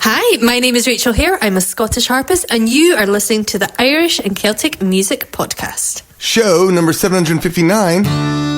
Hi, my name is Rachel Hare. I'm a Scottish harpist, and you are listening to the Irish and Celtic Music Podcast. Show number 759.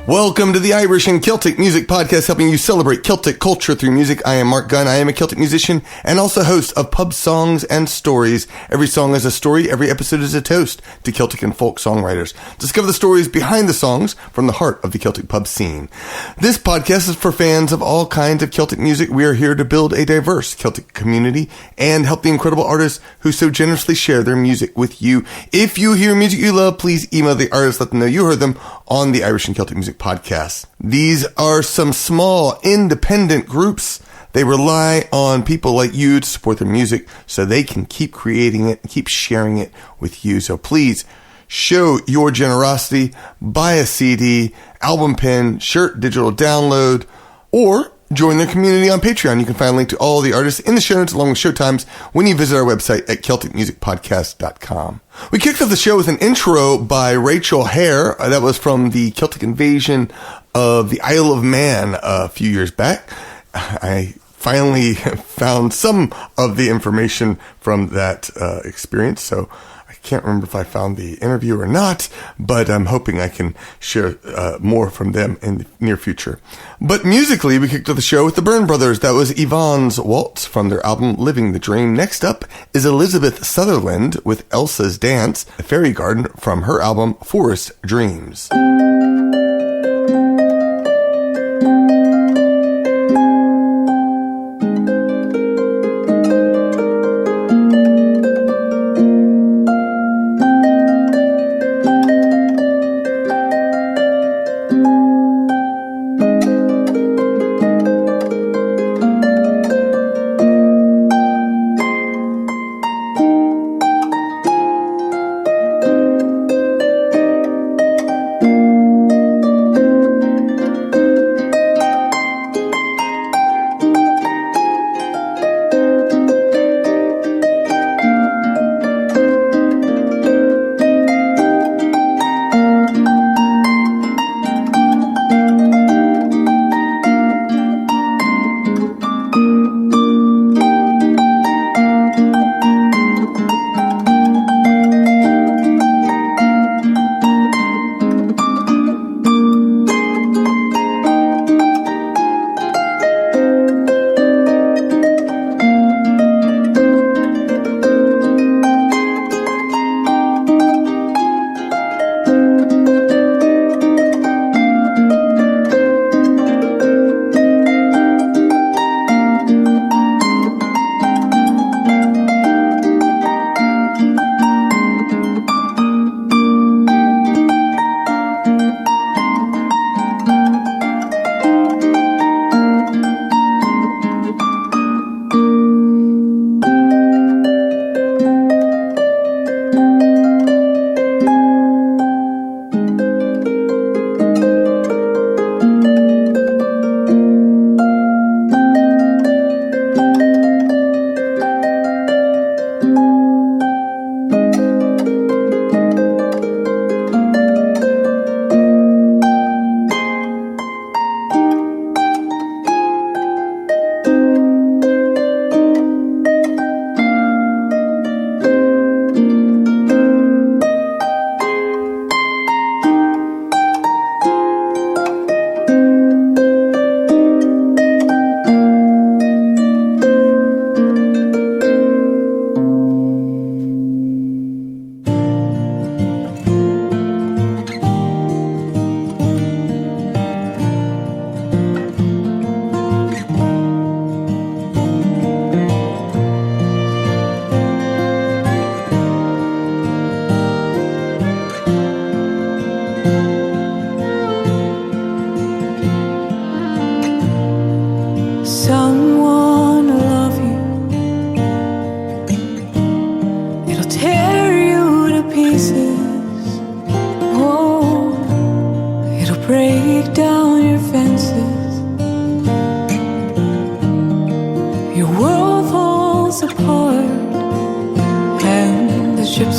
Welcome to the Irish and Celtic Music Podcast, helping you celebrate Celtic culture through music. I am Mark Gunn. I am a Celtic musician and also host of Pub Songs and Stories. Every song is a story. Every episode is a toast to Celtic and folk songwriters. Discover the stories behind the songs from the heart of the Celtic pub scene. This podcast is for fans of all kinds of Celtic music. We are here to build a diverse Celtic community and help the incredible artists who so generously share their music with you. If you hear music you love, please email the artists, let them know you heard them on the Irish and Celtic Music Podcast. These are some small independent groups. They rely on people like you to support their music so they can keep creating it and keep sharing it with you. So please show your generosity, buy a CD, album pin, shirt, digital download, or join their community on Patreon. You can find a link to all the artists in the show notes along with show times when you visit our website at CelticMusicPodcast.com. We kicked off the show with an intro by Rachel Hare. That was from the Celtic invasion of the Isle of Man a few years back. I finally found some of the information from that experience, so I can't remember if I found the interview or not, but I'm hoping I can share more from them in the near future. But musically, we kicked off the show with the Byrne brothers. That was Yvonne's Waltz from their album Living the Dream. Next up is Elizabeth Sutherland with Elsa's Dance, a fairy garden from her album Forest Dreams.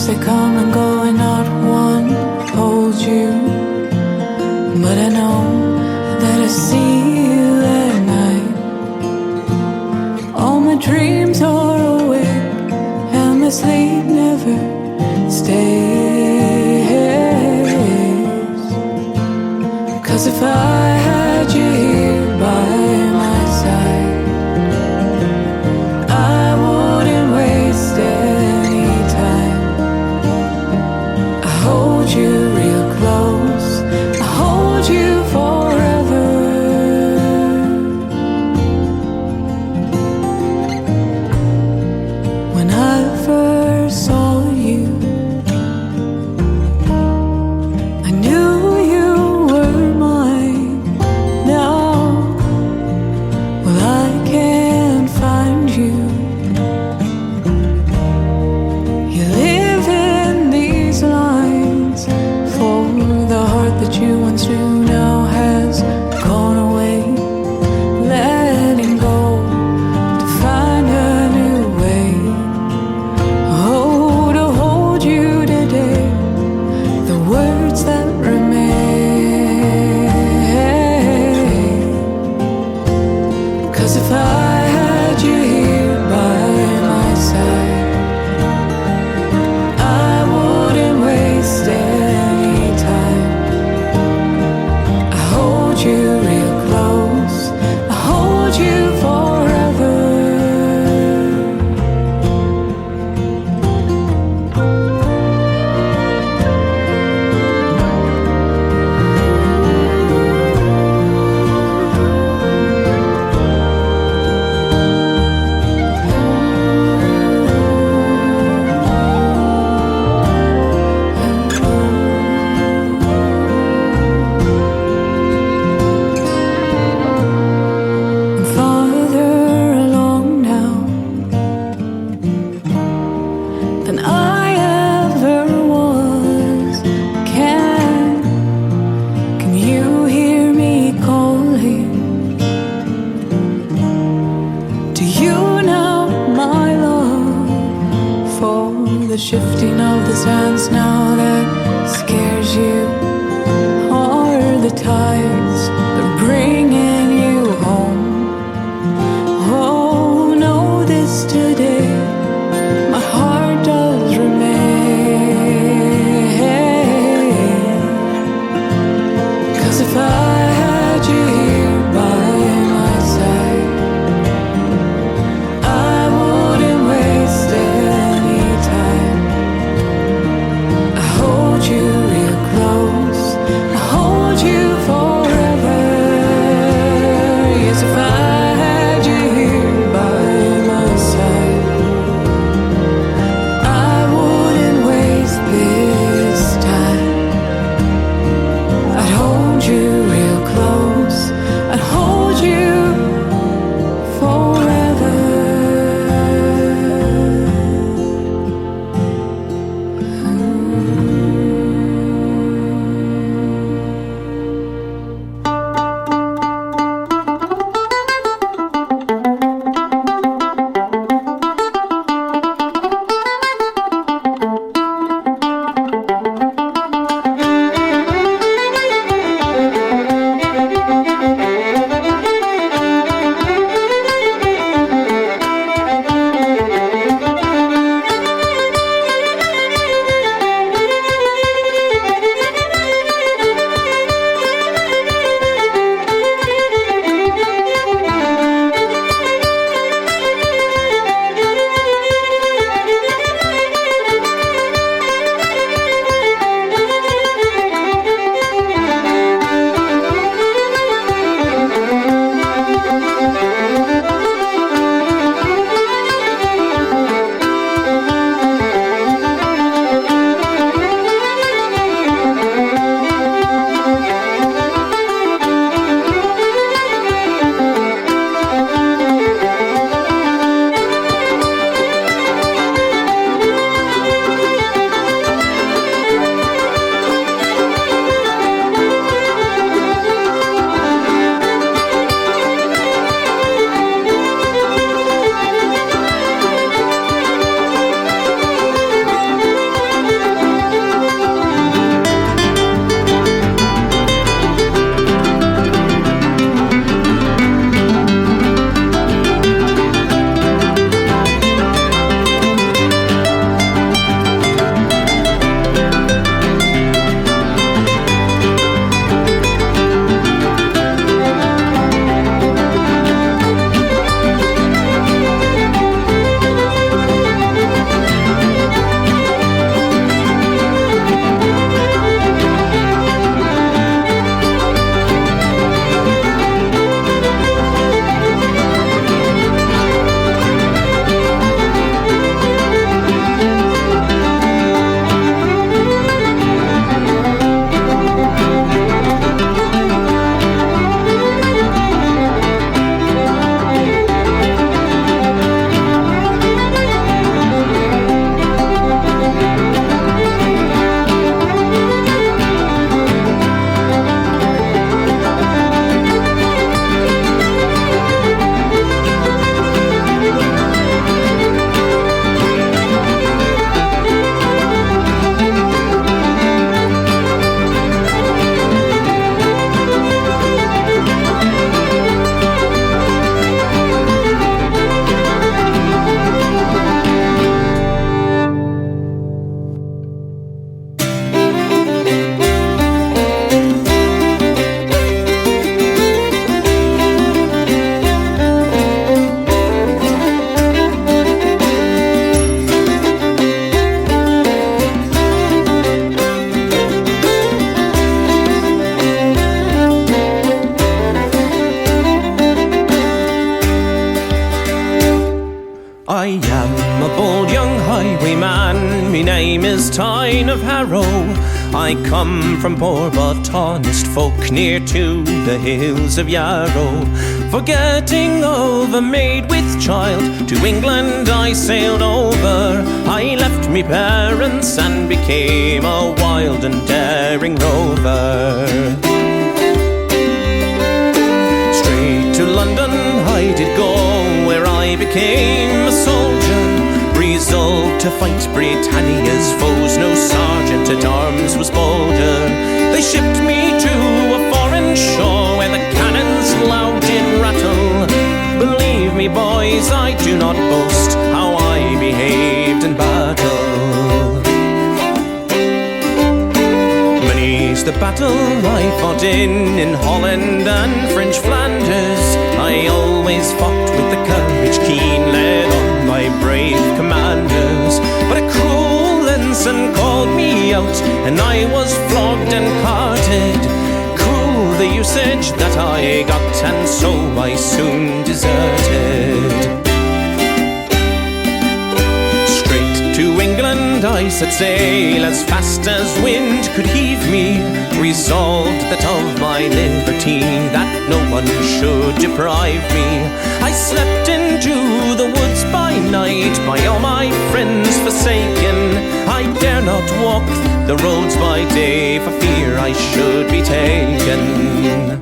Years they come and go and not one holds you, but I know that I see you at night. All my dreams are awake and my sleep never stays. 'Cause if I had you here by my side, I wouldn't waste any time. I hold you real close, I hold you forever. When I first saw you, I knew you were mine. Now, well, I can't find you. You live in these lines, for the heart that you once knew now has gone away. Letting go to find a new way. Oh, to hold you today, the words that remain. 'Cause if I had you here by my side, I wouldn't waste any time. I hold you real close, I hold you forever. I'm farther along now than I ever was. Can you hear me calling? Do you know my love for the shifting of the sands now that scares you? Are the tides that are bringing you home? Oh, know this today, my heart does remain. 'Cause if I had you here by my side, I wouldn't waste any time. I hold you real close, I hold you for highwayman, me name is Tyne of Harrow. I come from poor but honest folk near to the hills of Yarrow. Forgetting of a maid with child, to England I sailed over. I left me parents and became a wild and daring rover. Straight to London I did go, where I became a soldier. Resolved to fight Britannia's foes, no sergeant at arms was bolder. They shipped me to a foreign shore, where the cannons loud did rattle. Believe me, boys, I do not boast how I behaved in battle. Many's the battle I fought in Holland and French Flanders. I always fought with the courage keen, led on my brave commanders. But a cruel ensign called me out, and I was flogged and carted. Cruel the usage that I got, and so I soon deserted. Straight to England I set sail, as fast as wind could heave me. Resolved that of my liberty, that no one should deprive me. I slept into the woods by night, by all my friends forsaken. I dare not walk the roads by day, for fear I should be taken.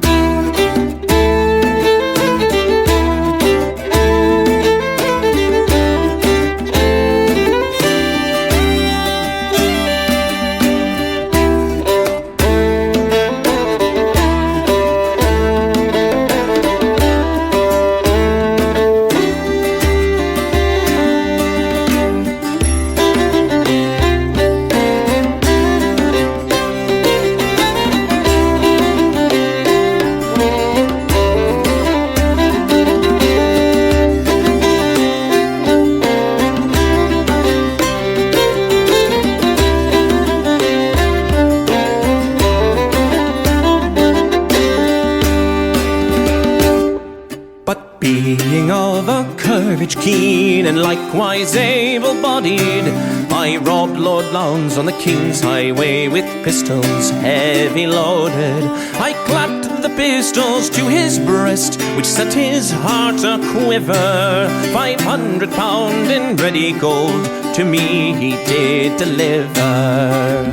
Keen and likewise able-bodied, I robbed Lord Lowndes on the King's Highway with pistols heavy loaded. I clapped the pistols to his breast, which set his heart a-quiver. £500 in ready gold to me he did deliver.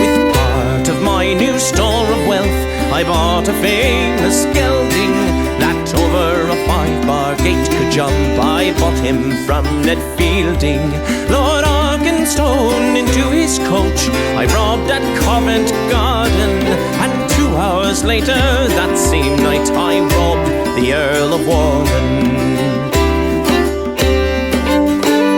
With part of my new store of wealth I bought a famous gelding that over a 5-bar gate could jump. I bought him from Ned Fielding. Lord Arkenstone into his coach I robbed at Covent Garden, and 2 hours later that same night I robbed the Earl of Warren.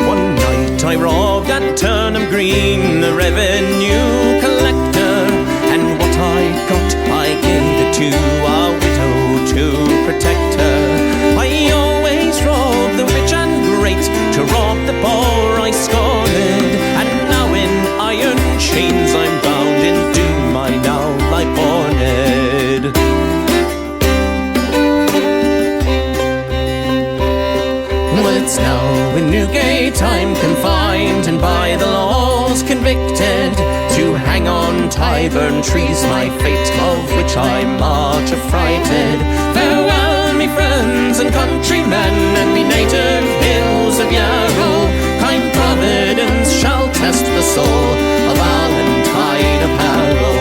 One night I robbed at Turnham Green the revenue collector, and what I got I gave it to a widow to protect her. I always rob the rich and great, to rob the poor I scorned, and now in iron chains I'm bound, in doom I now lie borned. Well, it's now in Newgate I'm confined, and by the laws convicted to hang on Tyburn trees my fate, of which I'm much affrighted. Farewell, me friends and countrymen, and me native hills of Yarrow. Kind Providence shall test the soul of Allan, Tyne of Harrow.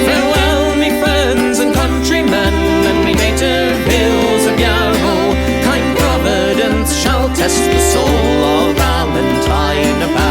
Farewell, me friends and countrymen, and me native hills of Yarrow. Kind Providence shall test the soul of Allan, Tyne of Harrow.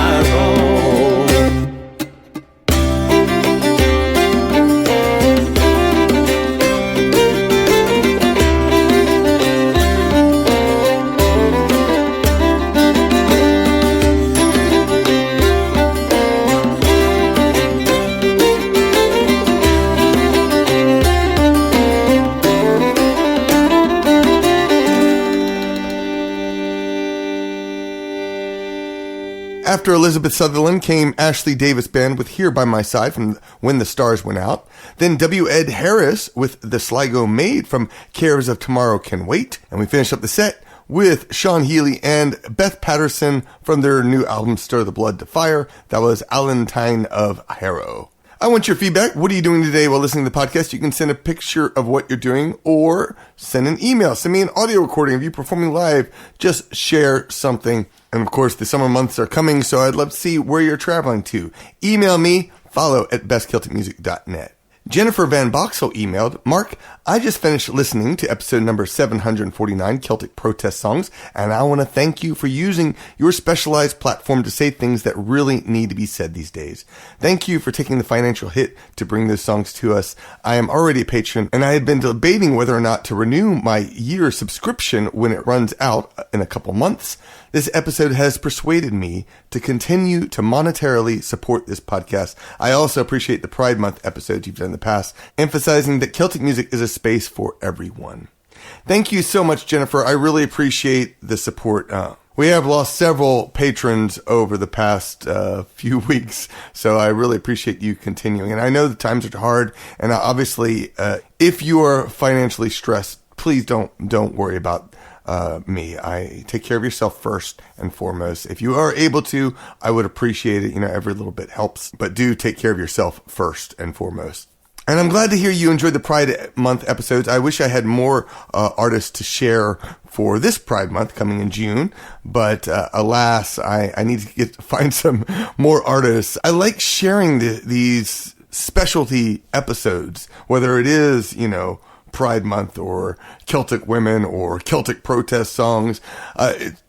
After Elizabeth Sutherland came Ashley Davis Band with Here By My Side from When the Stars Went Out. Then W. Ed Harris with the Sligo Maid from Cares of Tomorrow Can Wait. And we finished up the set with Sean Heely and Beth Patterson from their new album, Stir the Blood to Fire. That was Allan, Tyne of Harrow. I want your feedback. What are you doing today while listening to the podcast? You can send a picture of what you're doing or send an email. Send me an audio recording of you performing live. Just share something. And of course, the summer months are coming, so I'd love to see where you're traveling to. Email me, follow@bestcelticmusic.net. Jennifer Van Boxel emailed, Mark, I just finished listening to episode number 749, Celtic Protest Songs, and I want to thank you for using your specialized platform to say things that really need to be said these days. Thank you for taking the financial hit to bring those songs to us. I am already a patron, and I had been debating whether or not to renew my year subscription when it runs out in a couple months. This episode has persuaded me to continue to monetarily support this podcast. I also appreciate the Pride Month episodes you've done in the past, emphasizing that Celtic music is a space for everyone. Thank you so much, Jennifer. I really appreciate the support. We have lost several patrons over the past few weeks, so I really appreciate you continuing. And I know the times are hard, and obviously, if you are financially stressed, please don't worry about me. I take care of yourself first and foremost. If you are able to, I would appreciate it. Every little bit helps, but do take care of yourself first and foremost. And I'm glad to hear you enjoyed the Pride Month episodes. I wish I had more artists to share for this Pride Month coming in June, but alas, I need to find some more artists. I like sharing these specialty episodes, whether it is, Pride Month or Celtic women or Celtic protest songs.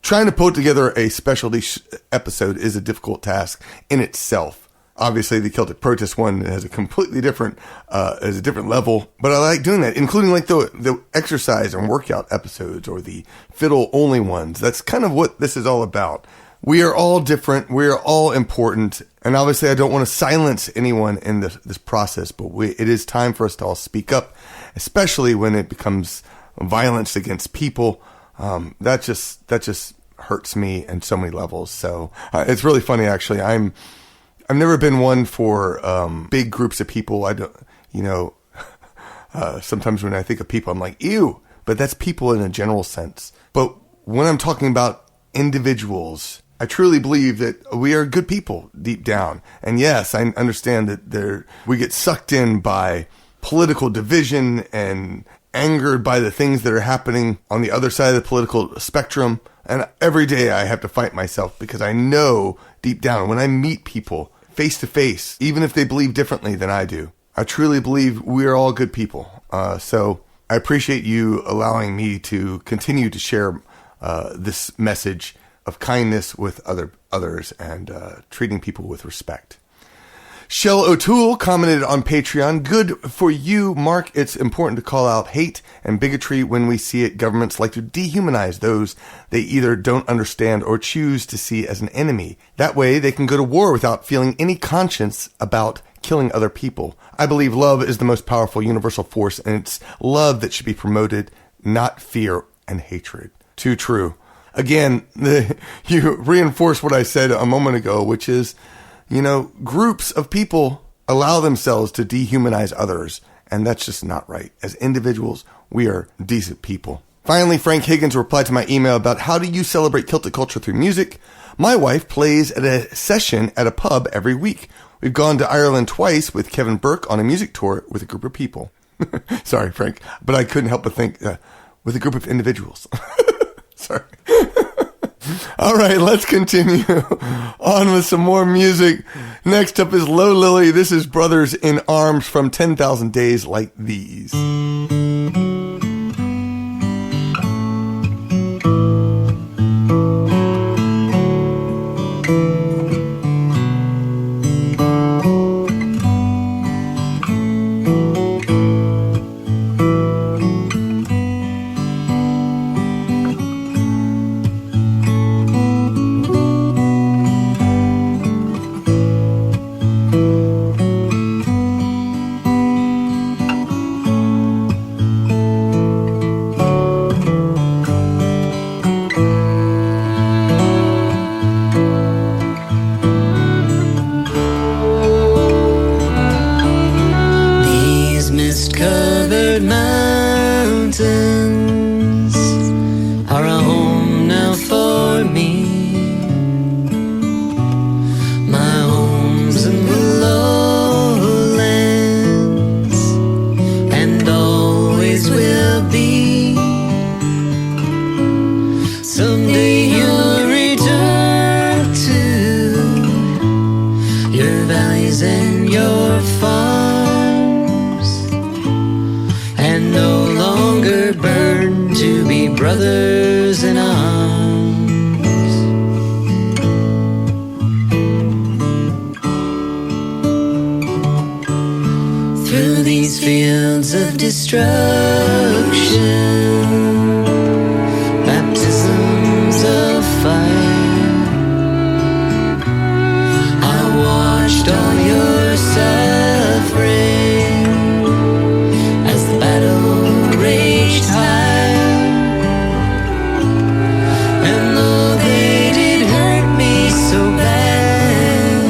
Trying to put together a specialty episode is a difficult task in itself. Obviously, the Celtic protest one has a completely different, is a different level, but I like doing that, including like the exercise and workout episodes or the fiddle only ones. That's kind of what this is all about. We are all different. We are all important. And obviously, I don't want to silence anyone in this process, but it is time for us to all speak up, especially when it becomes violence against people. That just hurts me in so many levels. So it's really funny, actually. I've never been one for big groups of people. I don't, sometimes when I think of people, I'm like, ew, but that's people in a general sense. But when I'm talking about individuals, I truly believe that we are good people deep down. And yes, I understand that we get sucked in by political division and angered by the things that are happening on the other side of the political spectrum. And every day I have to fight myself because I know deep down when I meet people face to face, even if they believe differently than I do, I truly believe we are all good people. So I appreciate you allowing me to continue to share this message of kindness with others and treating people with respect. Shell O'Toole commented on Patreon, good for you, Mark. It's important to call out hate and bigotry when we see it. Governments like to dehumanize those they either don't understand or choose to see as an enemy. That way they can go to war without feeling any conscience about killing other people. I believe love is the most powerful universal force, and it's love that should be promoted, not fear and hatred. Too true. Again, you reinforce what I said a moment ago, which is, groups of people allow themselves to dehumanize others, and that's just not right. As individuals, we are decent people. Finally, Frank Higgins replied to my email about how do you celebrate Celtic culture through music. My wife plays at a session at a pub every week. We've gone to Ireland twice with Kevin Burke on a music tour with a group of people. Sorry, Frank, but I couldn't help but think with a group of individuals. Sorry. All right, let's continue on with some more music. Next up is Low Lily. This is Brothers in Arms from 10,000 Days Like These. these fields of destruction, baptisms of fire. I watched all your suffering as the battle raged high. And though they did hurt me so bad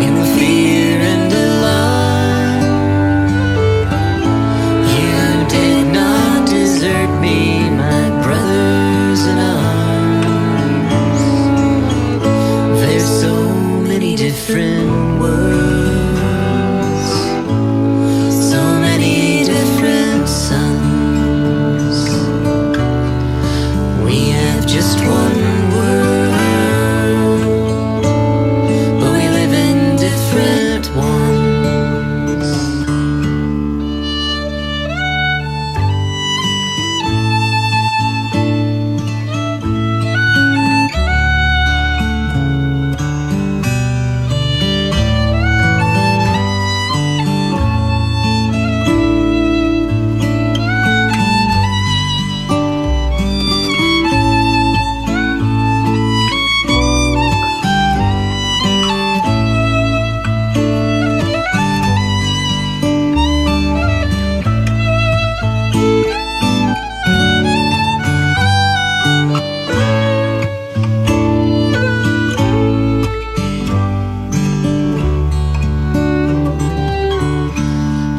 in the fear and alarm, you did not desert me, my brothers in arms. There's so many different worlds, so many different suns. We have just one world, but we live in different ones.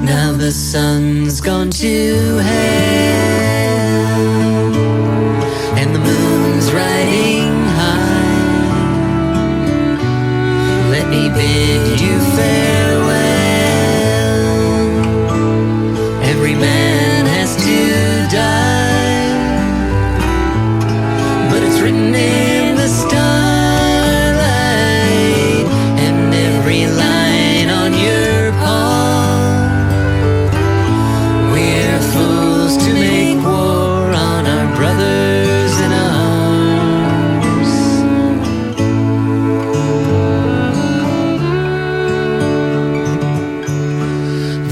Now the sun's gone to hell, and the moon's riding high. Let me bid you farewell. Every man has to die, but it's written in the starlight, and every line on your palm. We're fools to make war on our brothers in arms.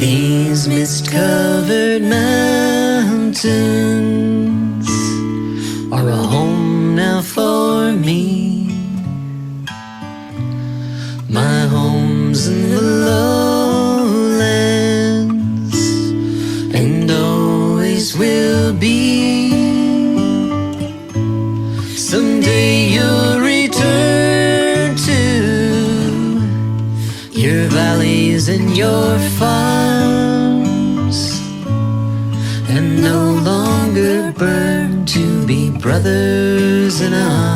These mist-covered mountains are a home now for me. My home's in the lowlands, and always will be. Someday you'll return to your valleys and your farms, and no longer burn to be brothers in arms.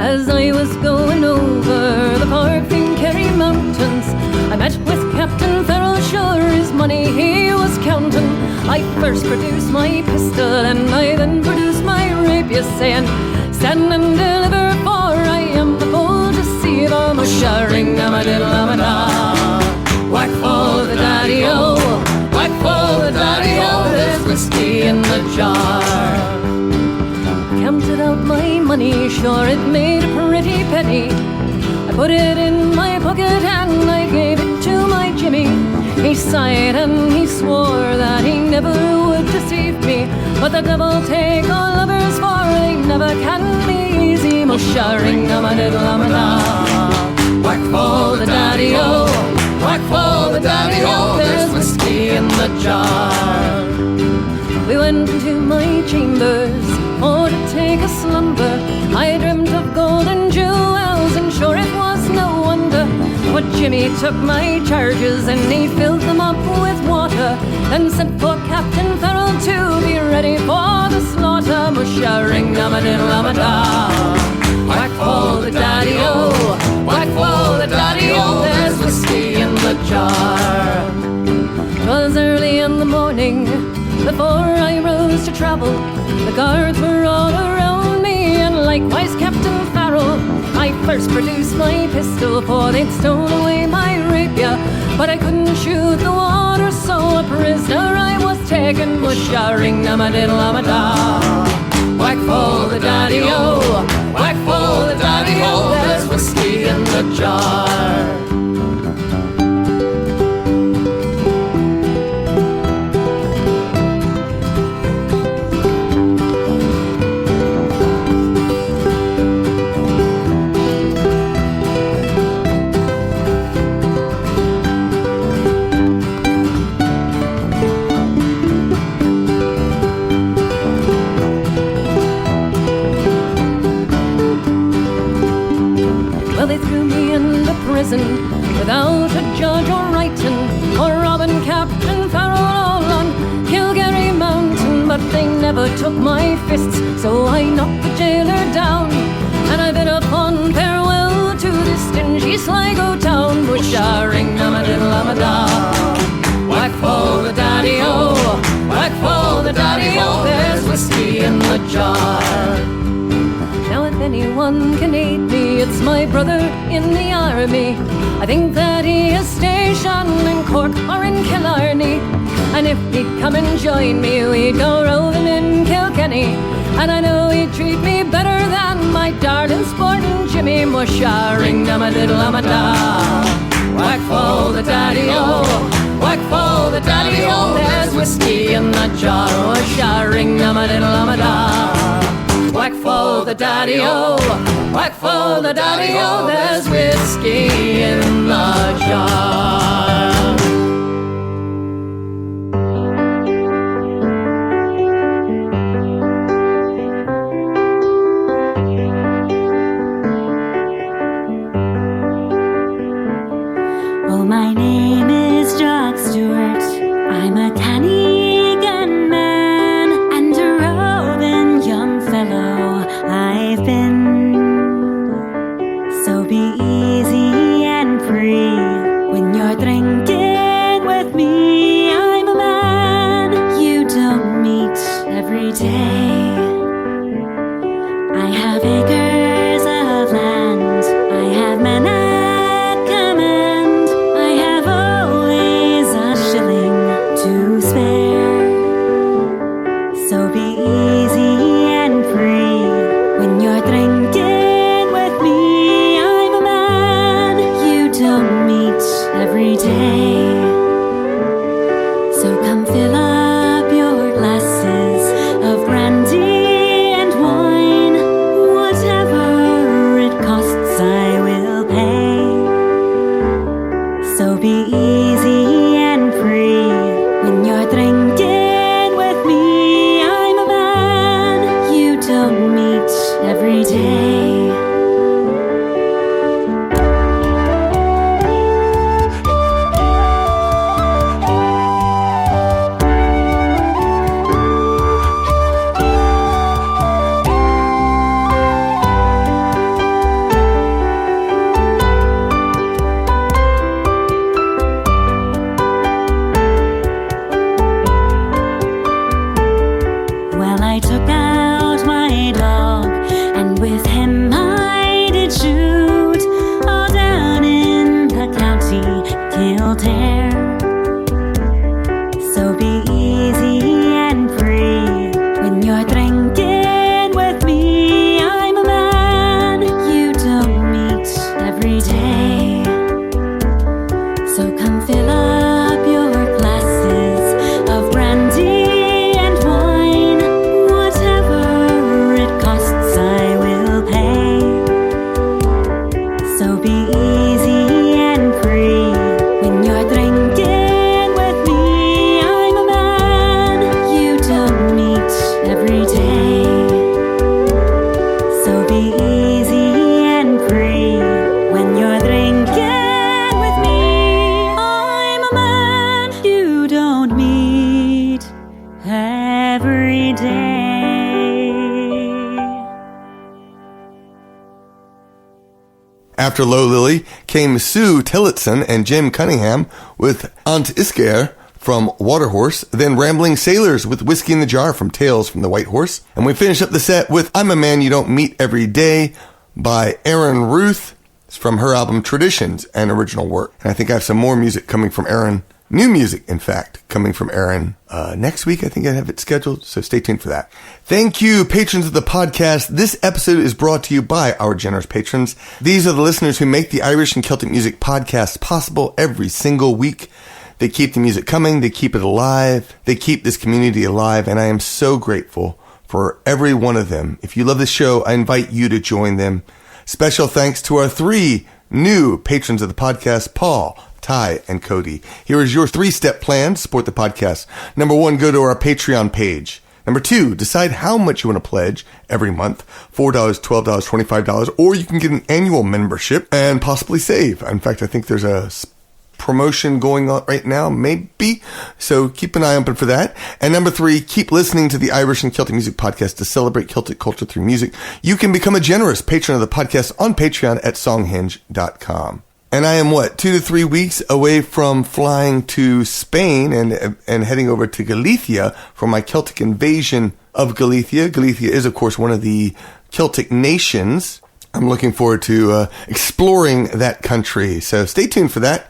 As I was going over the Parkveen-Kerry mountains, I met with Captain Farrell, sure his money he was counting. I first produced my pistol and I then produced my rapier, saying, stand and deliver, for I am the bold deceiver. Musha-ring-a-ma-diddle-a-ma-da. Whack for the daddy-o, whack for the daddy-o, there's whiskey in the jar. Counted out my money, sure it made a pretty penny. I put it in my pocket and I gave it to my Jimmy. He sighed and he swore that he never would deceive me, but the devil take all lovers, for they never can be easy. Musha-ring-a-ma-diddle-a-ma-da. Whack for the daddy-o, whack for the daddy-o, there's whiskey in the jar. We went into my chambers for to take a slumber. I dreamt of gold and jewels, and sure it was no wonder. But Jimmy took my charges and he filled them up with water, and sent for Captain Farrell to be ready for the slaughter. Musha-ring-a-ma-diddle-a-ma-da. Whack for the daddy-o, whack for the daddy-o, there's whiskey in the jar. 'Twas early in the morning, before I rose to travel. The guards were all around me, and likewise Captain Farrell. I first produced my pistol, for they'd stolen away my rapier, but I couldn't shoot the water, so a prisoner I was taken. Musha-ring-a-ma-diddle-a-ma-da. Whack for the daddy-o, whack for the daddy-o, there's whiskey in the jar. Without a judge or writing, or robbing Captain Farrell all on Kilgarry Mountain. But they never took my fists, so I knocked the jailer down, and I bid upon farewell to this stingy Sligo town. Musha-ring-a-ma-diddle-a-ma-da. Whack for the daddy-o, whack for the daddy-o, there's whiskey in the jar. Now if anyone can aid me, it's my brother in the army. I think that he is stationed in Cork or in Killarney, and if he'd come and join me, we'd go roving in Kilkenny. And I know he'd treat me better than my darling sporting Jimmy. Musha-ring-a-ma-diddle-a-ma-da. Whack for the daddy-o, whack for the daddy-o, there's whiskey in the jar. Musha-ring-a-ma-diddle-a-ma-da. Whack for the daddy-o, whack for the daddy-o, there's whiskey in the jar. Well, my name is Jock Stewart. I'm a Cunningham man and a roving young fellow I've been. So be easy and free when you're drinking After Low Lily came Sue Tillotson and Jim Cunningham with Isgair from Waterhorse, then Rambling Sailors with Whiskey in the Jar from Tales from the White Horse. And we finish up the set with I'm a Man You Don't Meet Every Day by Erin Ruth. It's from her album Traditions and Original Work. And I think I have some more music coming from Erin. New music, in fact, coming from Erin. Next week, I think I have it scheduled, so stay tuned for that. Thank you, patrons of the podcast. This episode is brought to you by our generous patrons. These are the listeners who make the Irish and Celtic Music podcast possible every single week. They keep the music coming. They keep it alive. They keep this community alive, and I am so grateful for every one of them. If you love this show, I invite you to join them. Special thanks to our 3 new patrons of the podcast, Paul, Ty, and Cody. Here is your 3-step plan to support the podcast. Number 1, go to our Patreon page. Number 2, decide how much you want to pledge every month. $4, $12, $25, or you can get an annual membership and possibly save. In fact, I think there's a promotion going on right now, maybe. So keep an eye open for that. And number 3, keep listening to the Irish and Celtic Music Podcast to celebrate Celtic culture through music. You can become a generous patron of the podcast on Patreon at songhinge.com. And I am 2 to 3 weeks away from flying to Spain and heading over to Galicia for my Celtic invasion of Galicia. Galicia is, of course, one of the Celtic nations. I'm looking forward to exploring that country. So stay tuned for that.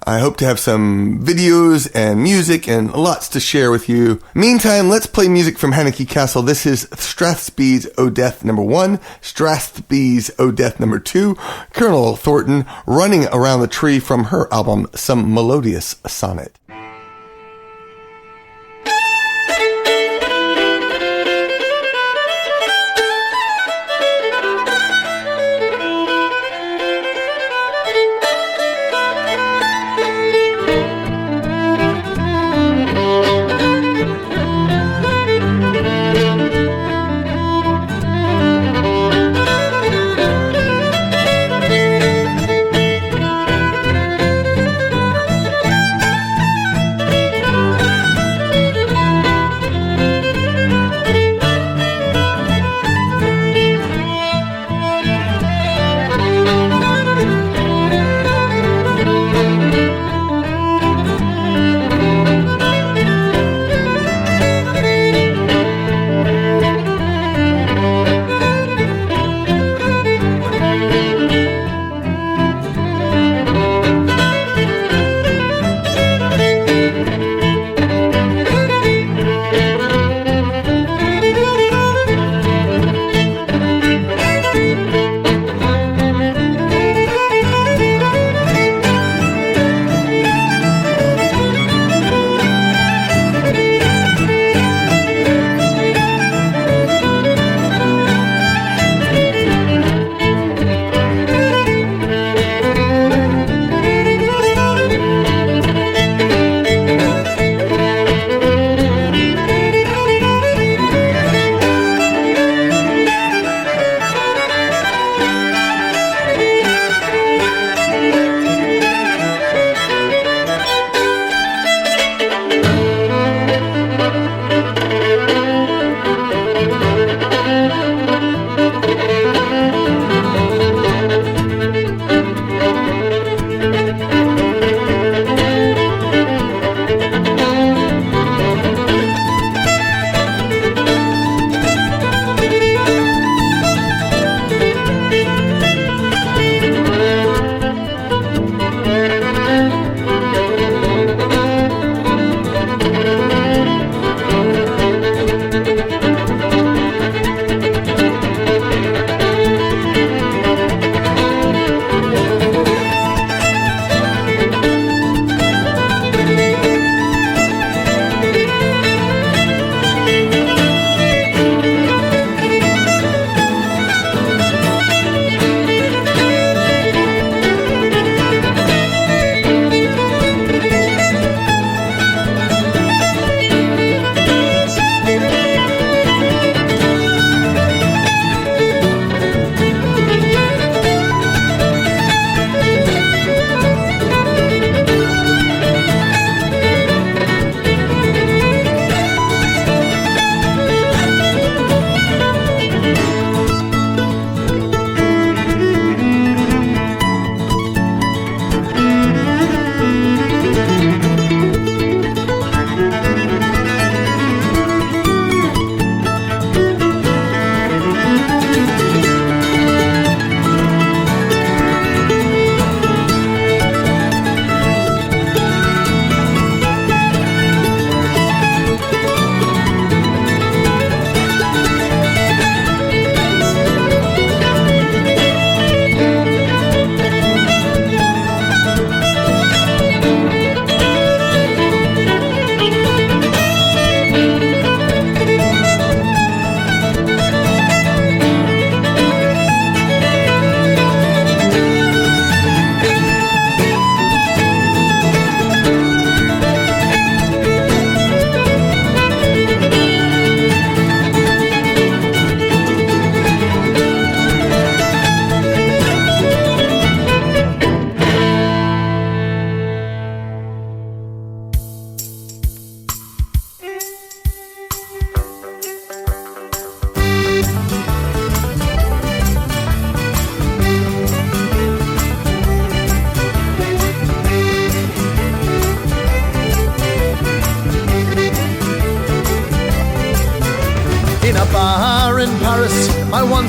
I hope to have some videos and music and lots to share with you. Meantime, let's play music from Hanneke, Cassel. This is Strathspey's O Death number 1, Strathspey's O Death number 2, Colonel Thornton Running Around the Tree from her album Some Melodious Sonnet.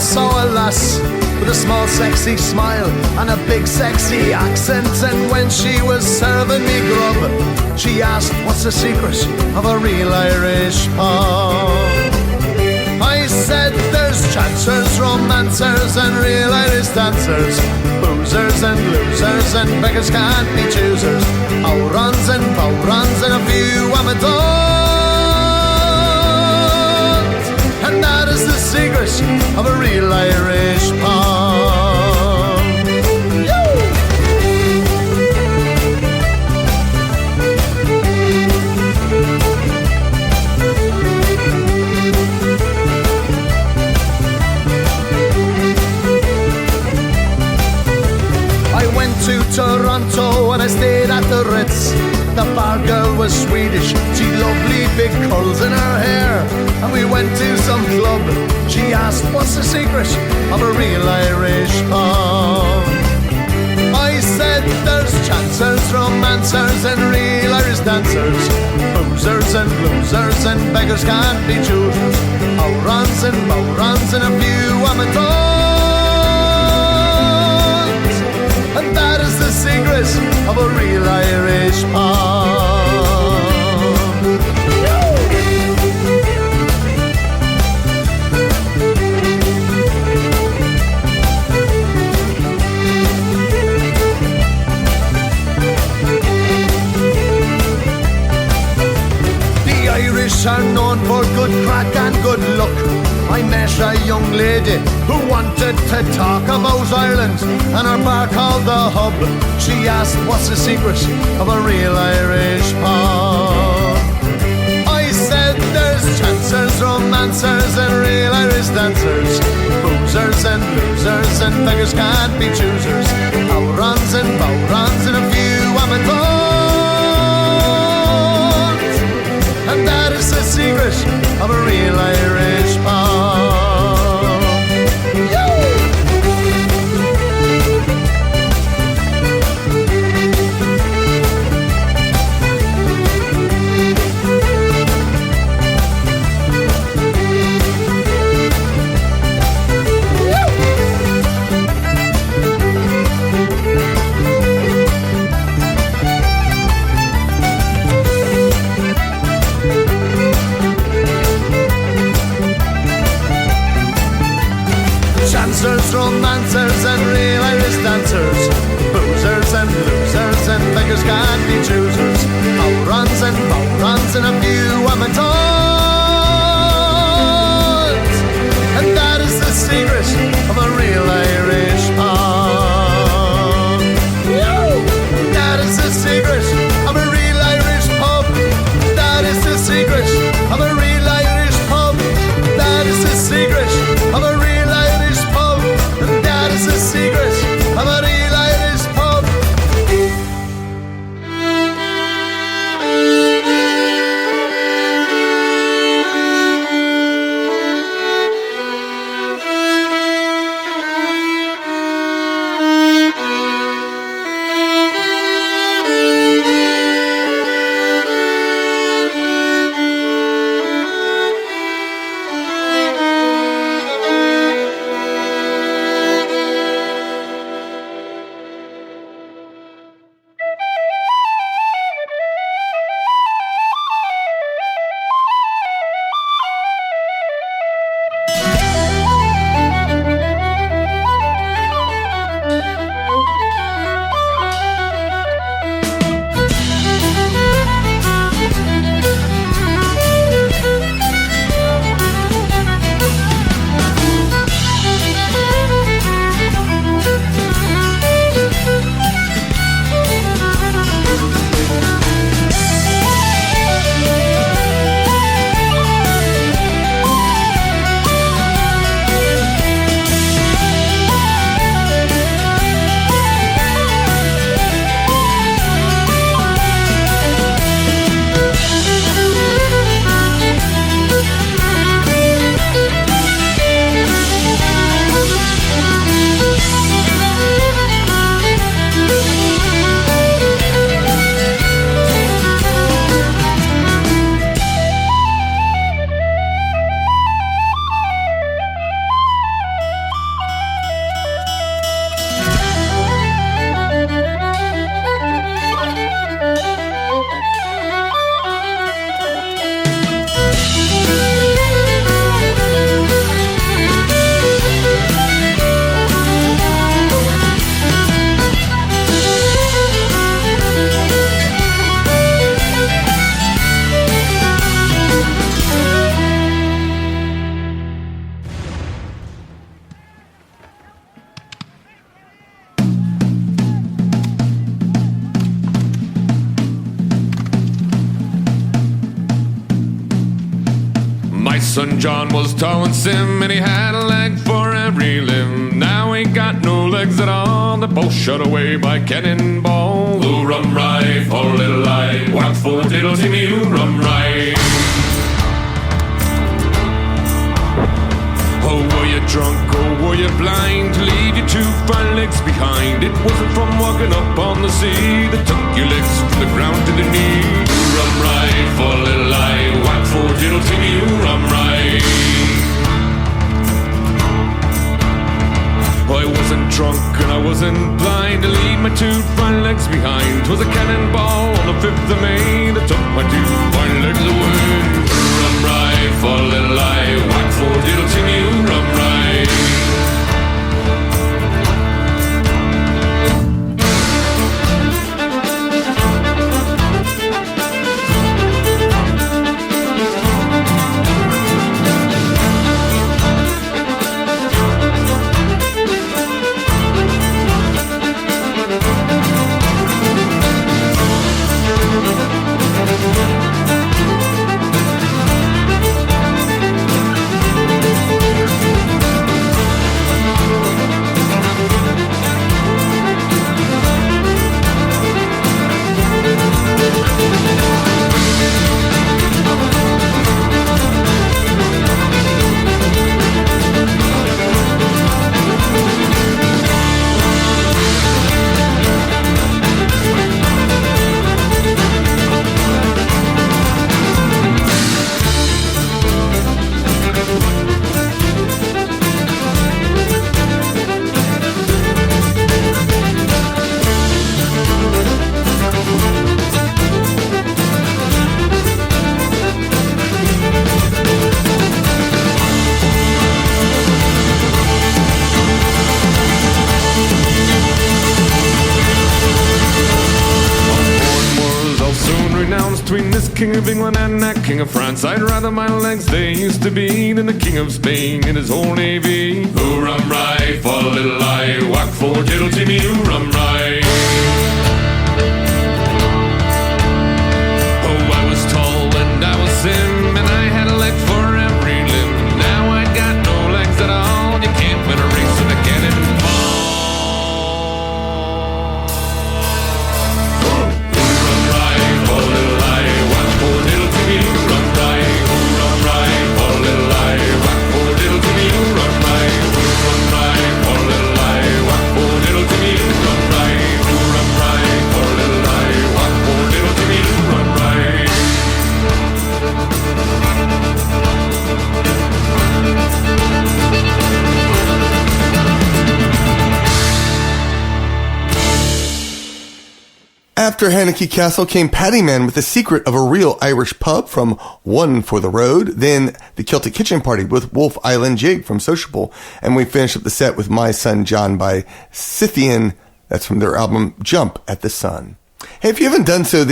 saw a lass with a small sexy smile and a big sexy accent, and when she was serving me grub, she asked what's the secret of a real Irish pub. I said there's chancers, romancers and real Irish dancers, boozers and losers and beggars can't be choosers, outruns and bowruns and a few amadons, and that is the secret of a real Irish pub. To Toronto and I stayed at the Ritz. The bar girl was Swedish, she lovely big curls in her hair, and we went to some club. She asked what's the secret of a real Irish pub. I said there's chancers, romancers and real Irish dancers, boozers and losers and beggars can't be choosers, outruns and bowruns and a few amateurs. And that is the secret of a real Irish pub. The Irish are known for good crack and good luck. I met a young lady who wanted to talk about Ireland and her bar called the Hub. She asked what's the secret of a real Irish pub. I said there's chancers, romancers and real Irish dancers, boozers and losers and beggars can't be choosers, outruns and bowruns and a few amadons, and that is the secret of a real Irish pub. Chancers, romancers and real Irish dancers, boozers and losers and beggars can't be choosers, outruns and bowruns and a few amateurs, and that is the secret of a real Irish pub. That is the secret of a real Irish pub. That is the secret of a real Irish pub. That is the secret of a real Irish pub. And that is the secret of a real Irish pub. son John was tall and slim, and he had a leg for every limb. Now he got no legs at all, they're both shot away by cannonball. Ooh, rum rye, for a little lie, whack for diddle timmy, ooh, rum rye. Oh, were you drunk or were you blind to leave your 2 front legs behind? It wasn't from walking up on the sea that took your legs from the ground to the knee. Ooh, rum rye, for a little lie, whack for diddle timmy, ooh, rum rye. I wasn't drunk and I wasn't blind to leave my 2 front legs behind. 'Twas a cannonball on the 5th of May that took my 2 front legs away. Rum rye, for a little lie, whack for diddle timmy, ooh, rum rye. King of England and that King of France, I'd rather my legs they used to be than the King of Spain and his whole navy. Ooh, rum rye, for a little lie, whack for diddle timmy, ooh, rum rye. Oh, I was tall and I was thin, and I had a leg for every limb. Now I got no legs at all, you can't win a race with a cannonball. After Hanneke Cassel came Paddyman with The Secret of a Real Irish Pub from One for the Road, then The Celtic Kitchen Party with Wolfe Island Jig from Sociable, and we finished up the set with My Son John by Scythian. That's from their album Jump at the Sun. Hey, if you haven't done so,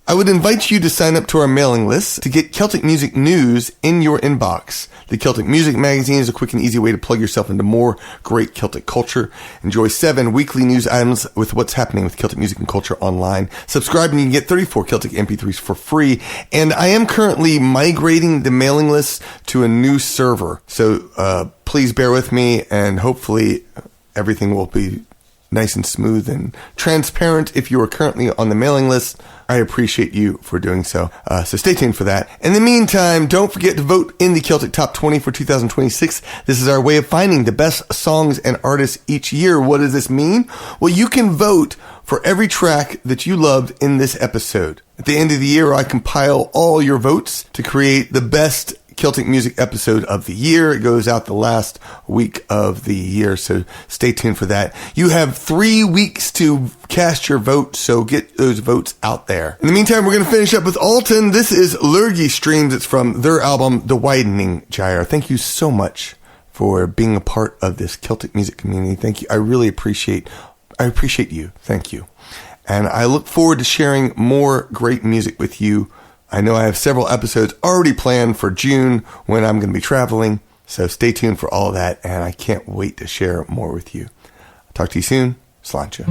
I would invite you to sign up to our mailing list to get Celtic music news in your inbox. The Celtic Music Magazine is a quick and easy way to plug yourself into more great Celtic culture. Enjoy 7 weekly news items with what's happening with Celtic music and culture online. Subscribe and you can get 34 Celtic MP3s for free. And I am currently migrating the mailing list to a new server. So please bear with me, and hopefully everything will be nice and smooth and transparent. If you are currently on the mailing list, I appreciate you for doing so. So stay tuned for that. In the meantime, don't forget to vote in the Celtic Top 20 for 2026. This is our way of finding the best songs and artists each year. What does this mean? Well, you can vote for every track that you loved in this episode. At the end of the year, I compile all your votes to create the best Celtic music episode of the year. It goes out the last week of the year, so stay tuned for that. You have 3 weeks to cast your vote, so get those votes out there. In the meantime, we're going to finish up with Altan. This is Lurgy Streams. It's from their album, The Widening Gyre. Thank you so much for being a part of this Celtic music community. Thank you. I really appreciate you. Thank you. And I look forward to sharing more great music with you. I know I have several episodes already planned for June when I'm going to be traveling, so stay tuned for all of that, and I can't wait to share more with you. I'll talk to you soon. Sláinte.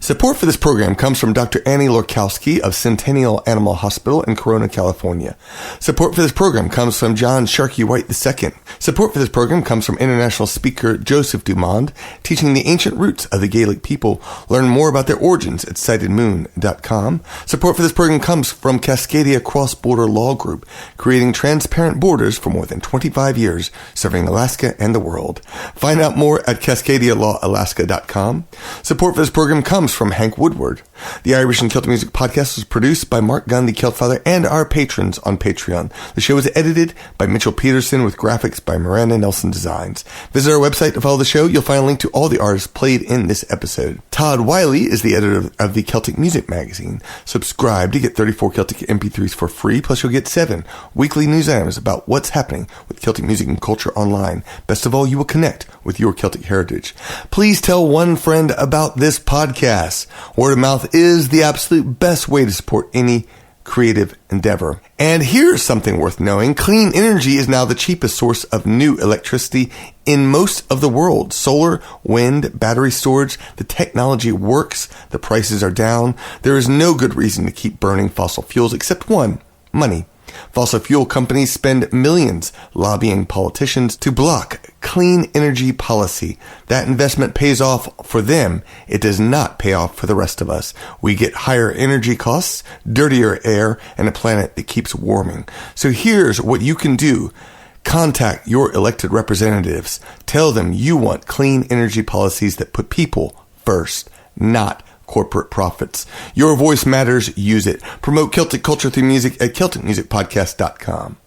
Support for this program comes from Dr. Annie Lorkowski of Centennial Animal Hospital in Corona, California. Support for this program comes from John Sharkey White II. Support for this program comes from international speaker Joseph Dumond, teaching the ancient roots of the Gaelic people. Learn more about their origins at sightedmoon.com. Support for this program comes from Cascadia Cross-Border Law Group, creating transparent borders for more than 25 years, serving Alaska and the world. Find out more at cascadialawalaska.com. Support for this program comes from Hank Woodward. The Irish and Celtic Music Podcast is produced by Mark Gunn, the Celtfather, and our patrons on Patreon. The show is edited by Mitchell Peterson with graphics by Miranda Nelson Designs. Visit our website to follow the show. You'll find a link to all the artists played in this episode. Todd Wiley is the editor of the Celtic Music Magazine. Subscribe to get 34 Celtic MP3s for free, plus you'll get 7 weekly news items about what's happening with Celtic music and culture online. Best of all, you will connect with your Celtic heritage. Please tell one friend about this podcast. Word of mouth is the absolute best way to support any creative endeavor. And here's something worth knowing. Clean energy is now the cheapest source of new electricity in most of the world. Solar, wind, battery storage, the technology works, the prices are down. There is no good reason to keep burning fossil fuels except one: money. Fossil fuel companies spend millions lobbying politicians to block clean energy policy. That investment pays off for them. It does not pay off for the rest of us. We get higher energy costs, dirtier air, and a planet that keeps warming. So here's what you can do. Contact your elected representatives. Tell them you want clean energy policies that put people first, not corporate profits. Your voice matters. Use it. Promote Celtic culture through music at CelticMusicPodcast.com.